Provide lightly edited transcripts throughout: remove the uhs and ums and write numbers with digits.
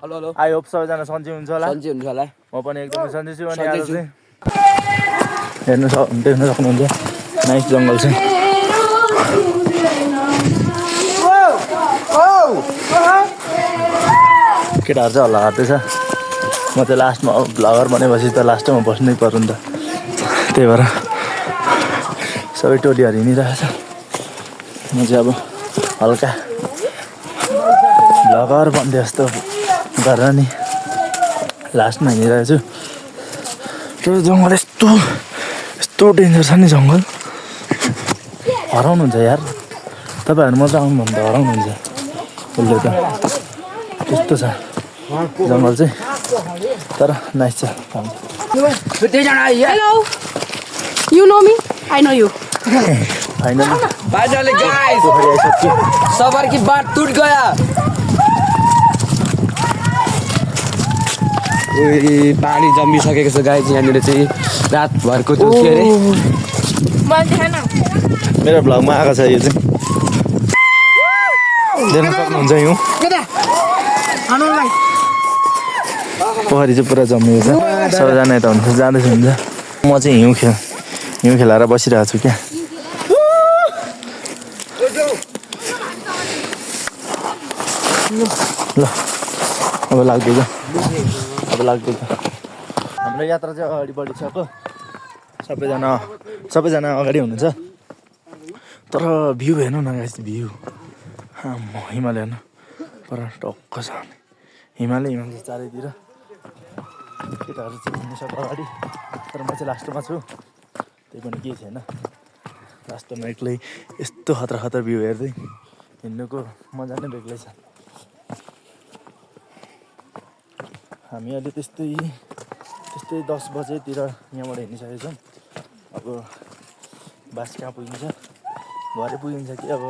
Hello hello I hope सबैजना सन्चै हुन्छ होला सन्चै हुन्छ होला म पनि एकदमै सन्चै छु अनि आज सन्चै छु। चाहिँ देख्न सक्नुहुन्छ नाइस जङ्गल छ केटाहरू चाहिँ हल्ला गर्दैछ म चाहिँ लास्टमा भ्लगर बनेपछि त लास्टमा बस्नै पर्यो नि त त्यही भएर सबै टोलीहरू हिँडिरहेछ म चाहिँ अब हल्का भ्लगर बन्दै जस्तो गरेर नि लास्टमा हिँडिरहेको छु त्यो जङ्गल यस्तो डेन्जर छ नि जङ्गल हराउनुहुन्छ यार तपाईँहरू मात्रै आउनु भन्दा हराउनुहुन्छ उसले त त्यस्तो छ जङ्गल चाहिँ तर नाइस छ Hello. You know me? I know you. Finally finally guys पोखरी आइसक्यो सबर की बात टूट गया ओइ पानी जमिसकेको छ गाइस यहाँनिर चाहिँ रातभरको त्यो के अरे मेरो भ्लगमा आएको छ यो चाहिँ देख्न सक्नुहुन्छ हिउँ पोखरी चाहिँ पुरा जमिएको छ सबैजना यता हुन्छ जाँदैछ हुन्छ म चाहिँ हिउँ खेलाएर बसिरहेको छु क्या ल अब लाग्दैछ हाम्रो यात्रा चाहिँ अगाडि बढिसक्यो सबैजना अगाडि हुनुहुन्छ तर भ्यू हेर्नु न गाइस भ्यू हिमाल हेर्नु पर टक्क छ हिमालै हिमाल छ चारैतिर केटाहरू चाहिँ हिँडिसक्यो अगाडि तर म चाहिँ लास्टमा छु त्यही पनि केही छैन लास्टमा एक्लै यस्तो खतरा भ्यू हेर्दै हिँड्नुको मजा नै बेग्लै छ हामी अहिले त्यस्तै 10 बजेतिर यहाँबाट हिँडिसकेको छौँ अब बास कहाँ पुगिन्छ भरे पुगिन्छ कि अब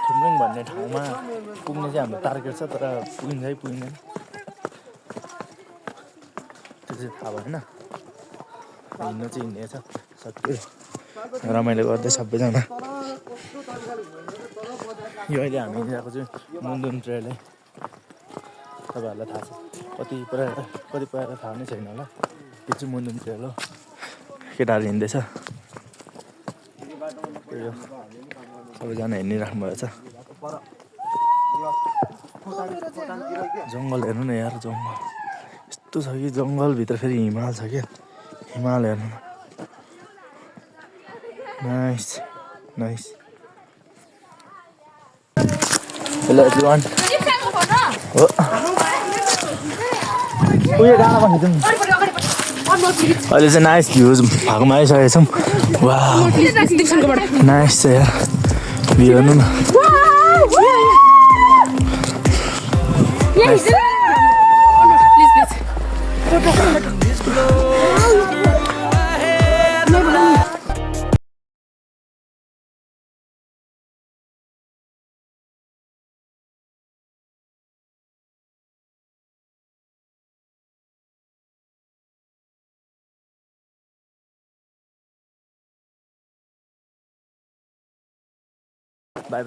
थुम्रुङ भन्ने ठाउँमा पुग्ने चाहिँ हाम्रो टार्गेट छ तर पुगिन्छ कि पुगिँदैन त्यो चाहिँ थाहा भएन हिँड्नु चाहिँ हिँडेको छ सक्यो रमाइलो गर्दै सबैजना यो अहिले हामी हिँडिरहेको चाहिँ मुन्दुम ट्रेल है तपाईँहरूलाई थाहा छ कतिपयलाई थाहा नै छैन होला यो चाहिँ मुन्दुम ट्रेल हो केटाहरू हिँड्दैछ त्यही हो सबैजना हिँडिराख्नु भएको छ जङ्गल हेर्नु न यार जङ्गल यस्तो छ कि जङ्गलभित्र फेरि हिमाल छ क्या हिमाल हेर्नु नाइस हेलो एभ्रिवान हो उयो गानामा खिचौँ अहिले चाहिँ नाइस भ्युज भएकोमा आइसकेको छौँ वा नाइस छ यार भ्यू हेर्नु न बाई